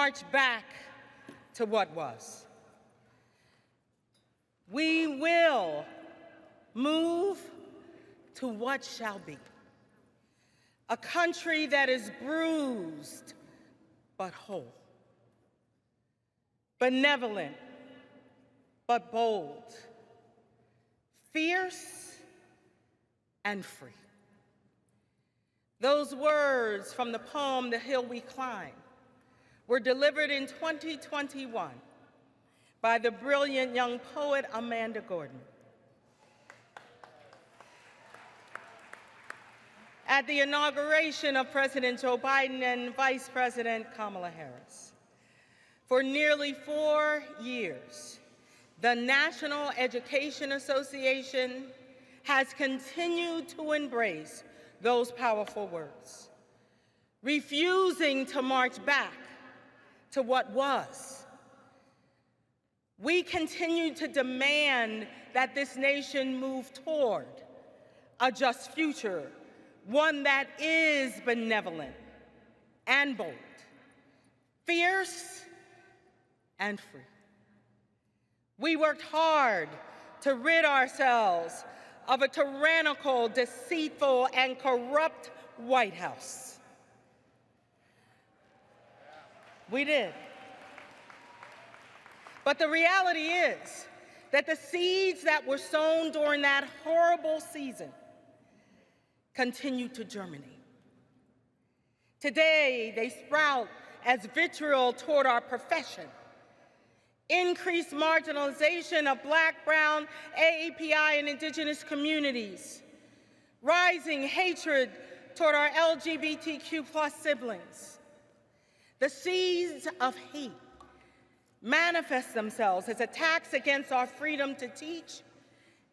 march back to what was. We will move to what shall be. A country that is bruised but whole, benevolent but bold, fierce and free. Those words from the poem, The Hill We Climb, were delivered in 2021 by the brilliant young poet Amanda Gorman at the inauguration of President Joe Biden and Vice President Kamala Harris. For nearly 4 years, the National Education Association has continued to embrace those powerful words, refusing to march back to what was. We continue to demand that this nation move toward a just future, one that is benevolent and bold, fierce and free. We worked hard to rid ourselves of a tyrannical, deceitful, and corrupt White House. We did. But the reality is that the seeds that were sown during that horrible season continue to germinate. Today, they sprout as vitriol toward our profession, increased marginalization of Black, Brown, AAPI, and Indigenous communities, rising hatred toward our LGBTQ+ siblings. The seeds of hate manifest themselves as attacks against our freedom to teach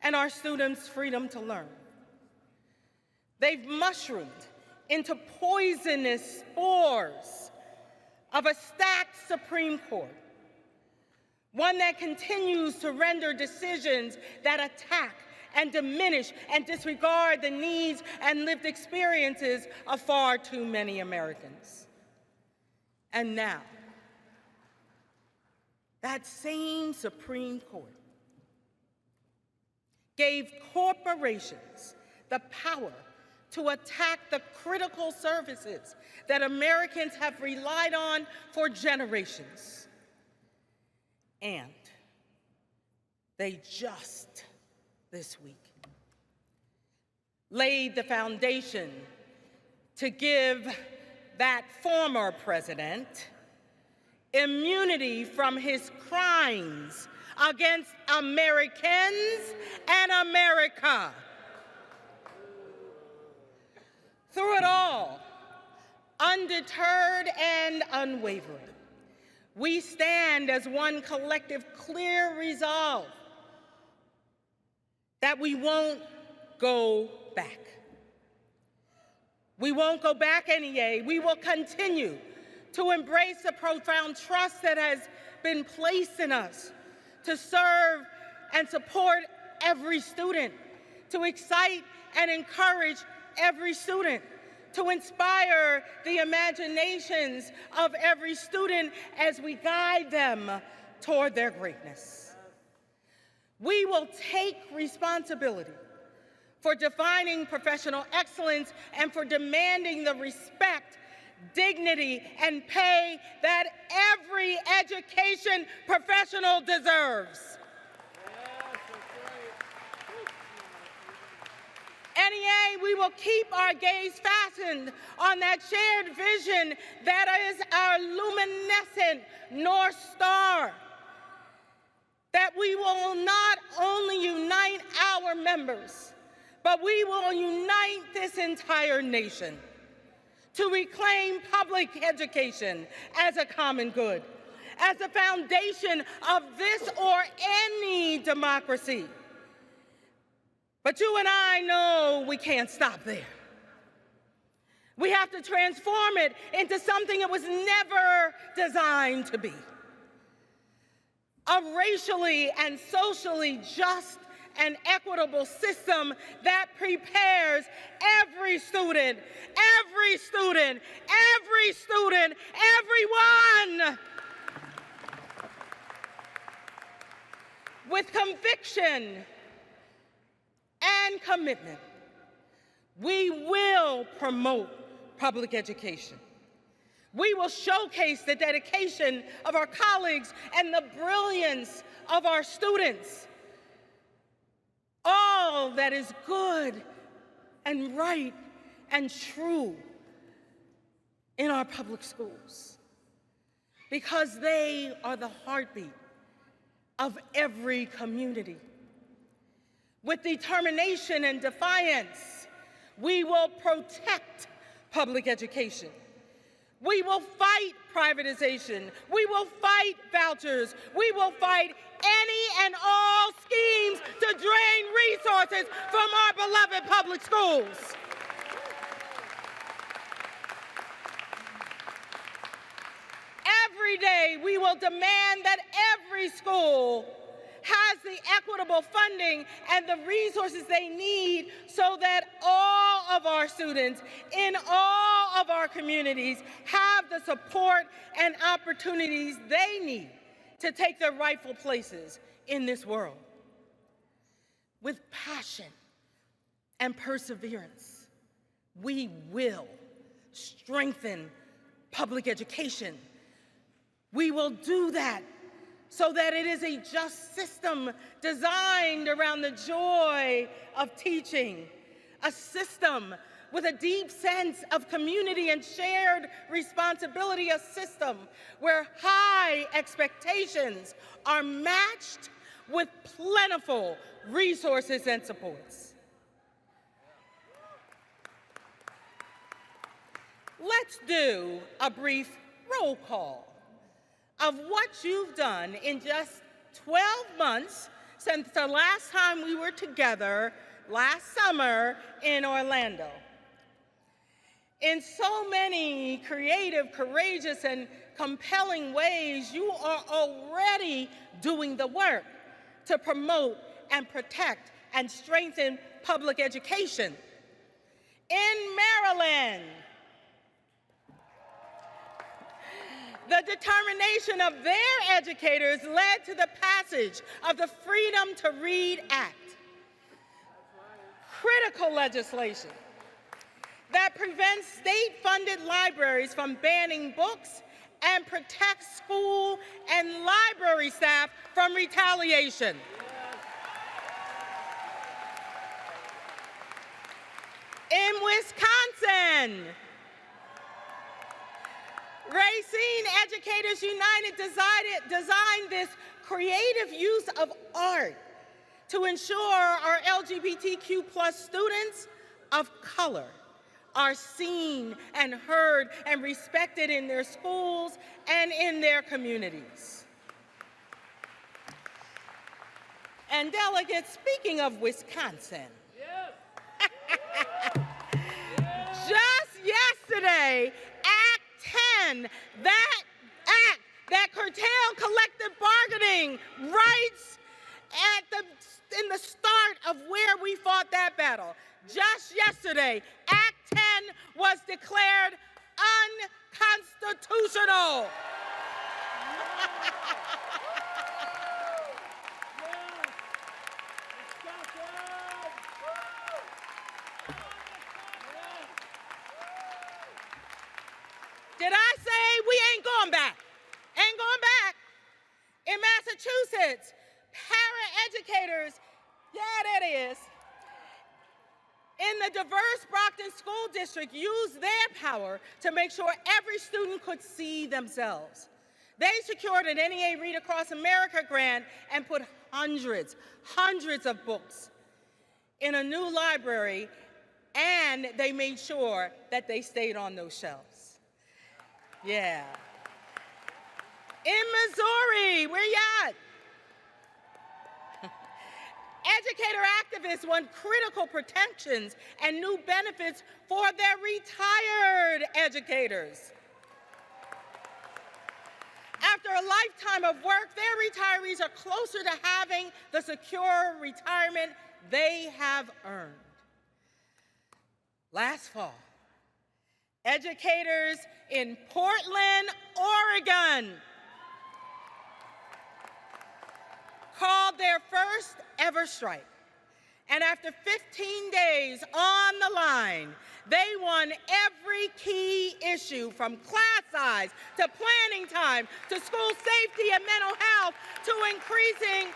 and our students' freedom to learn. They've mushroomed into poisonous spores of a stacked Supreme Court, one that continues to render decisions that attack and diminish and disregard the needs and lived experiences of far too many Americans. And now, that same Supreme Court gave corporations the power to attack the critical services that Americans have relied on for generations. And they just this week laid the foundation to give that former president immunity from his crimes against Americans and America. Through it all, undeterred and unwavering, we stand as one collective clear resolve that we won't go back. We won't go back, NEA. We will continue to embrace the profound trust that has been placed in us to serve and support every student, to excite and encourage every student, to inspire the imaginations of every student as we guide them toward their greatness. We will take responsibility for defining professional excellence and for demanding the respect, dignity, and pay that every education professional deserves. NEA, we will keep our gaze fastened on that shared vision that is our luminescent North Star, that we will not only unite our members, but we will unite this entire nation to reclaim public education as a common good, as the foundation of this or any democracy. But you and I know we can't stop there. We have to transform it into something it was never designed to be. A racially and socially just and equitable system that prepares every student, everyone with conviction and commitment. We will promote public education. We will showcase the dedication of our colleagues and the brilliance of our students. All that is good and right and true in our public schools, because they are the heartbeat of every community. With determination and defiance, we will protect public education. We will fight privatization. We will fight vouchers. We will fight any and all schemes to drain resources from our beloved public schools. Every day, we will demand that every school has the equitable funding and the resources they need so that all of our students in all of our communities have the support and opportunities they need to take their rightful places in this world. With passion and perseverance, we will strengthen public education. We will do that so that it is a just system designed around the joy of teaching, a system with a deep sense of community and shared responsibility, a system where high expectations are matched with plentiful resources and supports. Let's do a brief roll call of what you've done in just 12 months since the last time we were together last summer in Orlando. In so many creative, courageous, and compelling ways, you are already doing the work to promote and protect and strengthen public education. In Maryland, the determination of their educators led to the passage of the Freedom to Read Act, critical legislation that prevents state-funded libraries from banning books and protects school and library staff from retaliation. In Wisconsin, Racine Educators United designed this creative use of art to ensure our LGBTQ+ students of color are seen and heard and respected in their schools and in their communities. And delegates, speaking of Wisconsin, just yesterday, Act 10, that act that curtailed collective bargaining rights in the start of where we fought that battle. Just yesterday, Act 10 was declared unconstitutional. Did I say we ain't going back? Ain't going back. In Massachusetts, para-educators, yeah, that is, in the diverse Brockton School District used their power to make sure every student could see themselves. They secured an NEA Read Across America grant and put hundreds of books in a new library, and they made sure that they stayed on those shelves. Yeah. In Missouri, where you at? Educator activists want critical protections and new benefits for their retired educators. After a lifetime of work, their retirees are closer to having the secure retirement they have earned. Last fall, educators in Portland, Oregon, called their first ever strike. And after 15 days on the line, they won every key issue from class size to planning time to school safety and mental health to increasing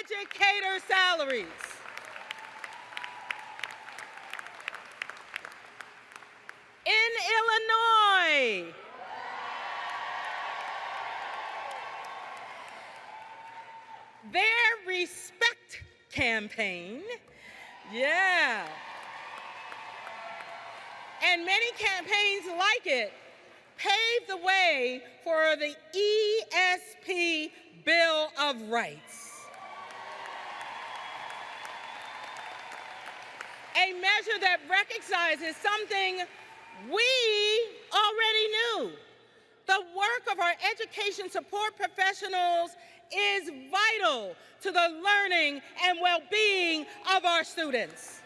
educator salaries. In Illinois, their Respect campaign, and many campaigns like it, paved the way for the ESP Bill of Rights. A measure that recognizes something we already knew. The work of our education support professionals is vital to the learning and well-being of our students.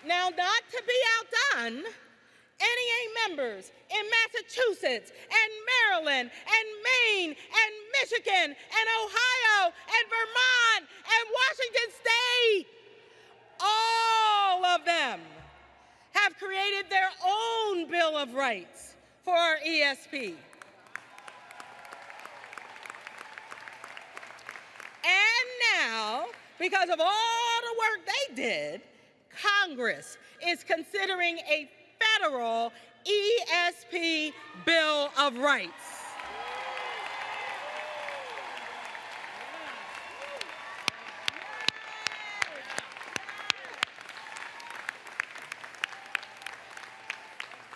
Now, not to be outdone, NEA members in Massachusetts and Maryland and Maine and Michigan and Ohio and Vermont and Washington State, all of them have created their own Bill of Rights for our ESP. And now, because of all the work they did, Congress is considering a federal ESP Bill of Rights.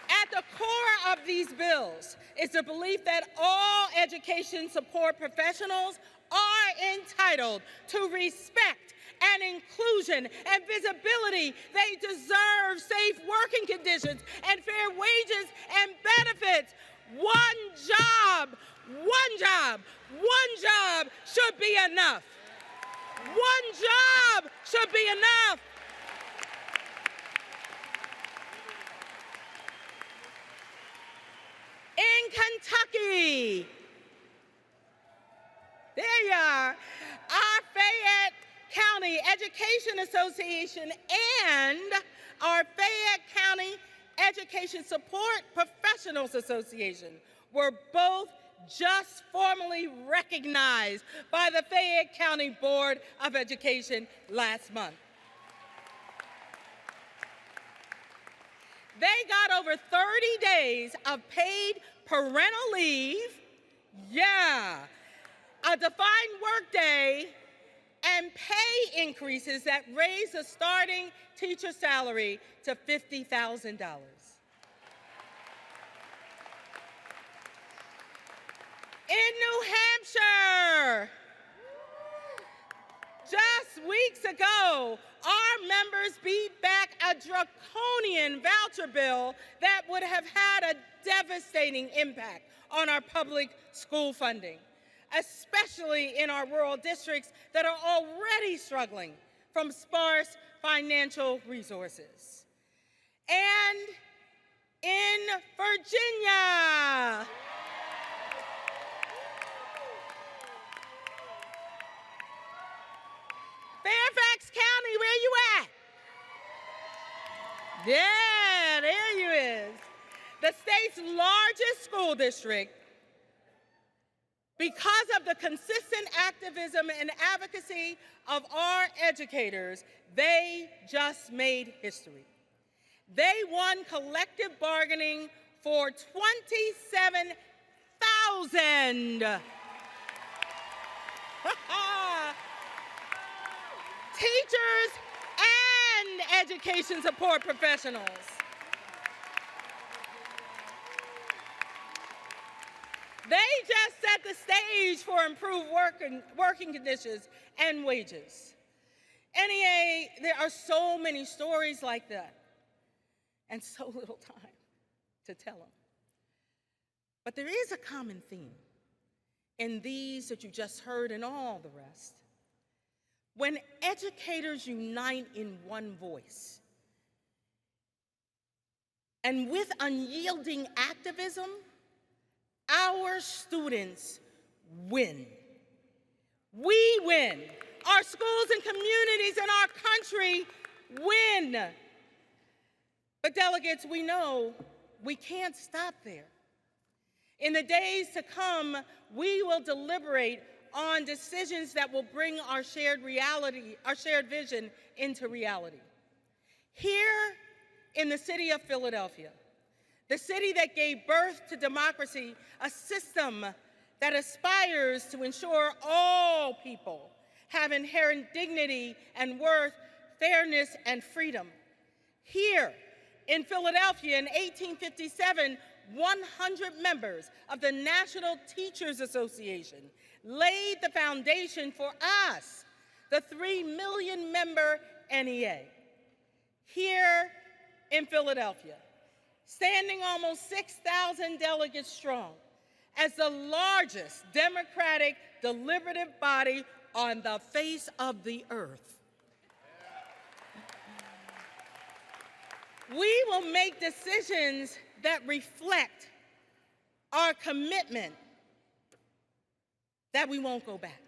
At the core of these bills is the belief that all education support professionals are entitled to respect and inclusion and visibility. They deserve safe working conditions and fair wages and benefits. One job should be enough. One job should be enough. In Kentucky, there you are, our Fayette County Education Association and our Fayette County Education Support Professionals Association were both just formally recognized by the Fayette County Board of Education last month. They got over 30 days of paid parental leave, a defined workday, and pay increases that raise the starting teacher salary to $50,000. In New Hampshire, just weeks ago, our members beat back a draconian voucher bill that would have had a devastating impact on our public school funding, especially in our rural districts that are already struggling from sparse financial resources. And in Virginia, Fairfax County, where you at? Yeah, there you is. The state's largest school district, because of the consistent activism and advocacy of our educators, they just made history. They won collective bargaining for 27,000 teachers and education support professionals. They just set the stage for improved working conditions and wages. NEA, there are so many stories like that and so little time to tell them. But there is a common theme in these that you just heard and all the rest. When educators unite in one voice and with unyielding activism, our students win. We win. Our schools and communities in our country win. But delegates, we know we can't stop there. In the days to come, we will deliberate on decisions that will bring our shared reality, our shared vision into reality. Here in the city of Philadelphia, the city that gave birth to democracy, a system that aspires to ensure all people have inherent dignity and worth, fairness, and freedom. Here in Philadelphia in 1857, 100 members of the National Teachers Association laid the foundation for us, the 3 million member NEA. Here in Philadelphia, standing almost 6,000 delegates strong, as the largest democratic deliberative body on the face of the earth. We will make decisions that reflect our commitment that we won't go back.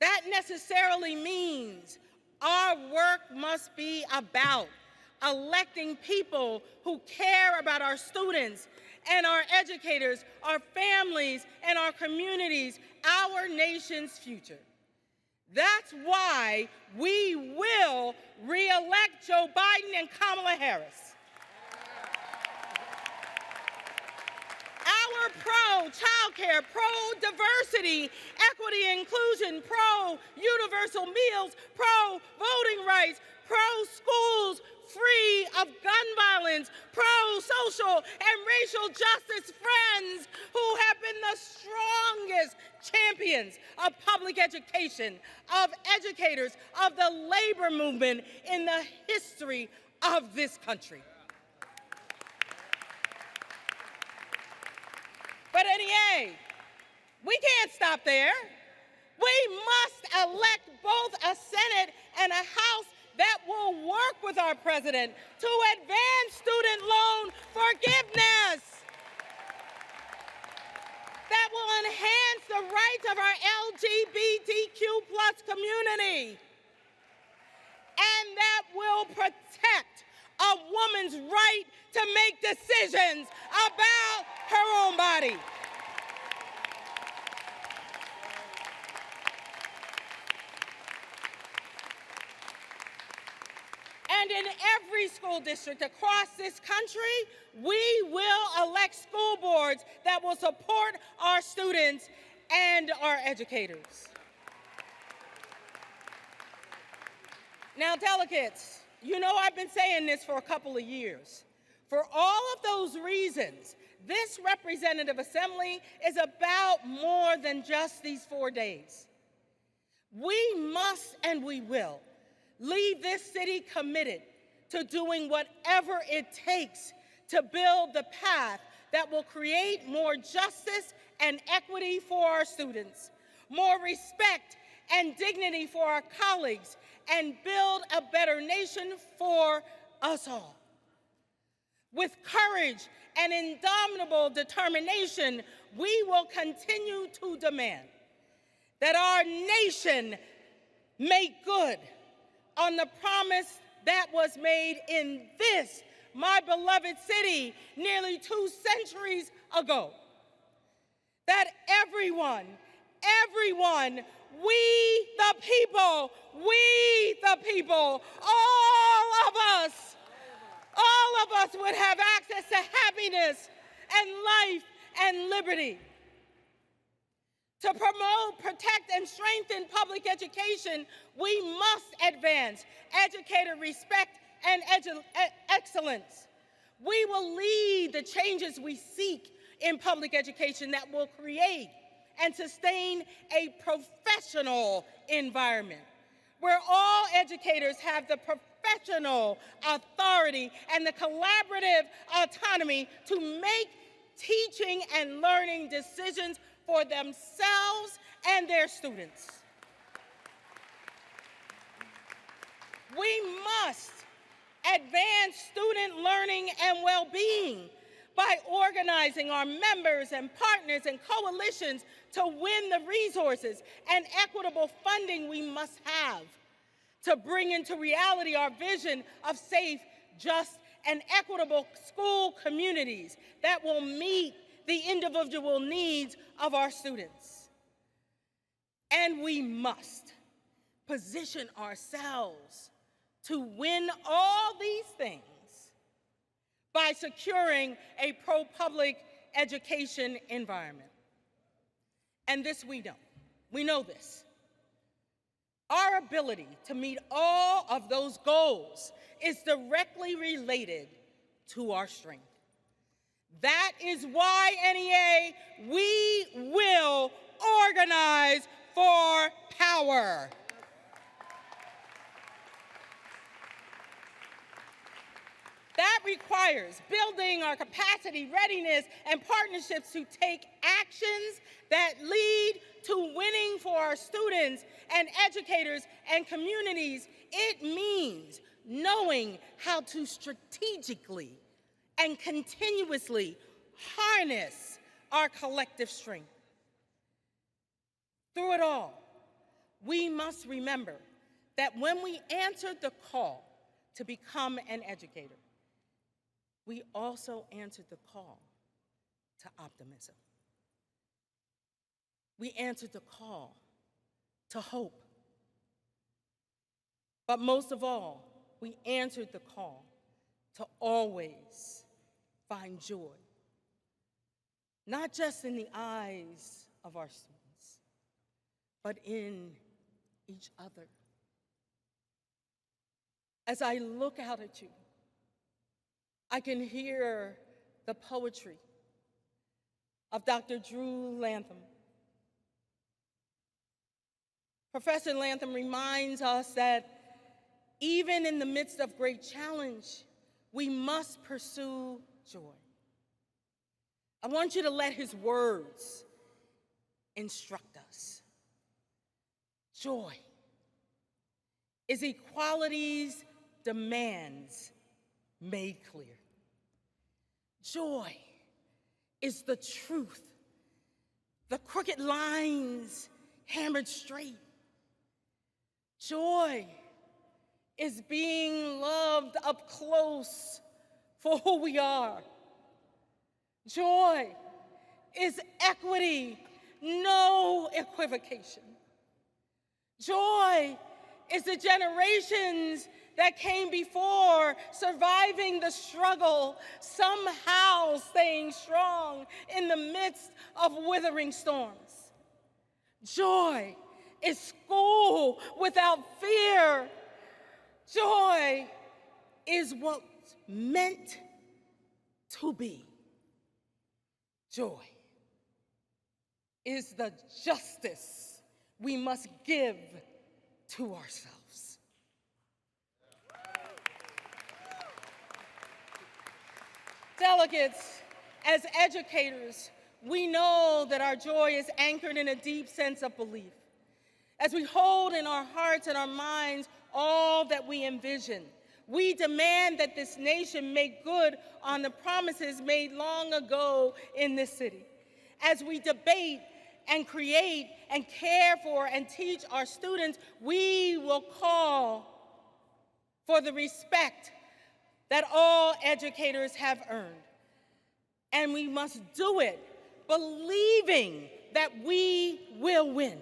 That necessarily means our work must be about electing people who care about our students and our educators, our families, and our communities, our nation's future. That's why we will re-elect Joe Biden and Kamala Harris. Our pro-childcare, pro-diversity, equity, inclusion, pro-universal meals, pro-voting rights, pro-schools free of gun violence, pro-social and racial justice friends who have been the strongest champions of public education, of educators, of the labor movement in the history of this country. But NEA, we can't stop there. We must elect both a Senate and a House that will work with our president to advance student loan forgiveness, that will enhance the rights of our LGBTQ+ community, and that will protect a woman's right to make decisions about her own body. And in every school district across this country, we will elect school boards that will support our students and our educators. Now, delegates, you know I've been saying this for a couple of years. For all of those reasons, this representative assembly is about more than just these 4 days. We must and we will leave this city committed to doing whatever it takes to build the path that will create more justice and equity for our students, more respect and dignity for our colleagues, and build a better nation for us all. With courage and indomitable determination, we will continue to demand that our nation make good on the promise that was made in this, my beloved city, nearly 2 centuries ago. That everyone, we the people, all of us would have access to happiness and life and liberty. To promote, protect, and strengthen public education, we must advance educator respect and excellence. We will lead the changes we seek in public education that will create and sustain a professional environment where all educators have the professional authority and the collaborative autonomy to make teaching and learning decisions for themselves and their students. We must advance student learning and well-being by organizing our members and partners and coalitions to win the resources and equitable funding we must have to bring into reality our vision of safe, just, and equitable school communities that will meet the individual needs of our students. And we must position ourselves to win all these things by securing a pro-public education environment. And this we know. We know this. Our ability to meet all of those goals is directly related to our strength. That is why, NEA, we will organize for power. That requires building our capacity, readiness, and partnerships to take actions that lead to winning for our students and educators and communities. It means knowing how to strategically and continuously harness our collective strength. Through it all, we must remember that when we answered the call to become an educator, we also answered the call to optimism. We answered the call to hope. But most of all, we answered the call to always find joy, not just in the eyes of our students, but in each other. As I look out at you, I can hear the poetry of Dr. Drew Lantham. Professor Lantham reminds us that even in the midst of great challenge, we must pursue joy. I want you to let his words instruct us. Joy is equality's demands made clear. Joy is the truth, the crooked lines hammered straight. Joy is being loved up close for who we are. Joy is equity, no equivocation. Joy is the generations that came before surviving the struggle, somehow staying strong in the midst of withering storms. Joy is school without fear. Joy is what's meant to be. Joy is the justice we must give to ourselves. Delegates, as educators, we know that our joy is anchored in a deep sense of belief. As we hold in our hearts and our minds all that we envision, we demand that this nation make good on the promises made long ago in this city. As we debate and create and care for and teach our students, we will call for the respect that all educators have earned. And we must do it believing that we will win.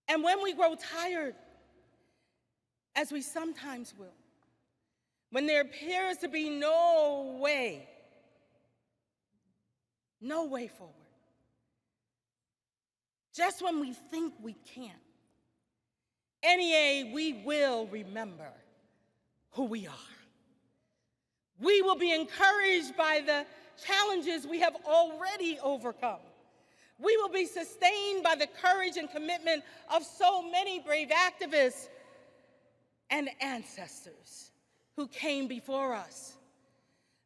And when we grow tired, as we sometimes will, when there appears to be no way forward, just when we think we can't, NEA, we will remember who we are. We will be encouraged by the challenges we have already overcome. We will be sustained by the courage and commitment of so many brave activists and ancestors who came before us.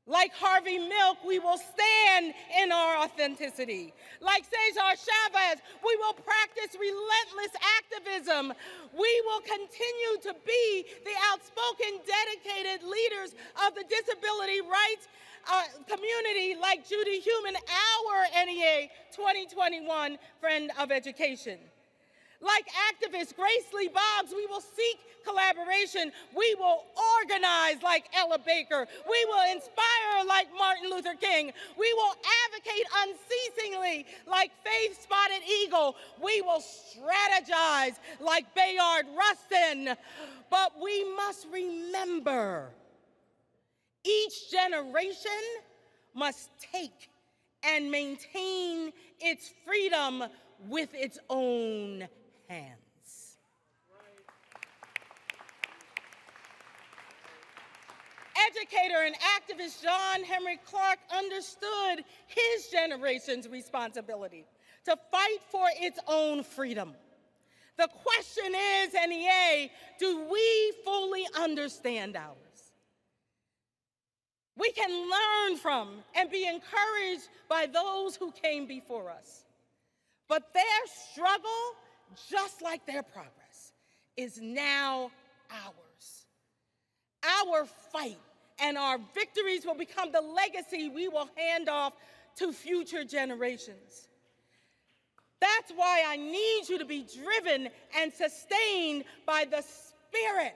Like Harvey Milk, we will stand in our authenticity. Like Cesar Chavez, we will practice relentless activism. We will continue to be the outspoken, dedicated leaders of the disability rights community like Judy Heumann, our NEA 2021 Friend of Education. Like activist Grace Lee Boggs, we will seek collaboration. We will organize like Ella Baker. We will inspire like Martin Luther King. We will advocate unceasingly like Faith Spotted Eagle. We will strategize like Bayard Rustin. But we must remember, each generation must take and maintain its freedom with its own hands. Educator and activist John Henrik Clarke understood his generation's responsibility to fight for its own freedom. The question is, NEA, do we fully understand ours? We can learn from and be encouraged by those who came before us. But their struggle, just like their progress, is now ours. Our fight and our victories will become the legacy we will hand off to future generations. That's why I need you to be driven and sustained by the spirit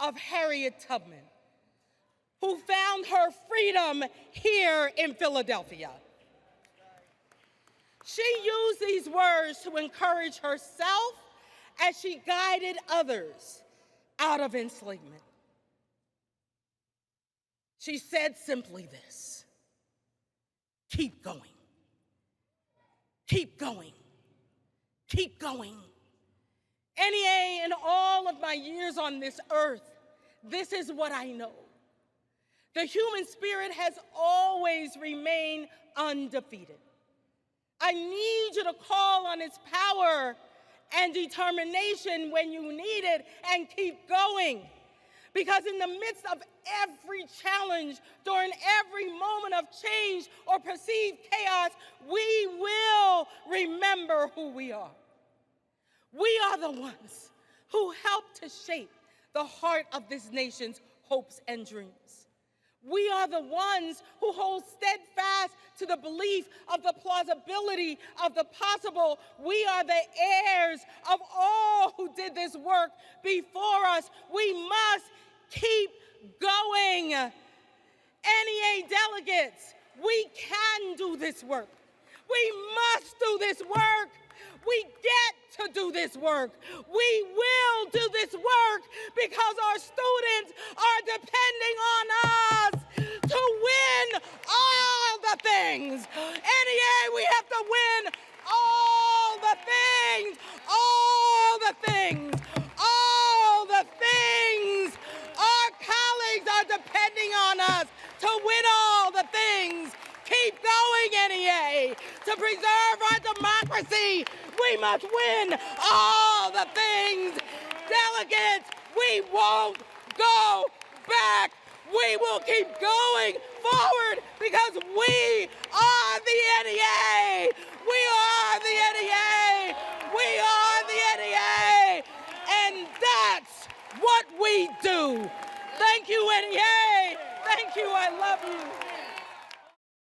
of Harriet Tubman, who found her freedom here in Philadelphia. She used these words to encourage herself as she guided others out of enslavement. She said simply this: keep going, keep going, keep going. NEA, in all of my years on this earth, this is what I know. The human spirit has always remained undefeated. I need you to call on its power and determination when you need it and keep going. Because in the midst of every challenge, during every moment of change or perceived chaos, we will remember who we are. We are the ones who helped to shape the heart of this nation's hopes and dreams. We are the ones who hold steadfast to the belief of the plausibility of the possible. We are the heirs of all who did this work before us. We must keep going. NEA delegates, we can do this work. We must do this work. We get to do this work. We will do this work because our students are depending on us to win all the things. NEA, we have to win all the things, all the things, all the things. Our colleagues are depending on us to win all the things. Keep going, NEA. To preserve our democracy, we must win all the things. Delegates, we won't go back. We will keep going forward because we are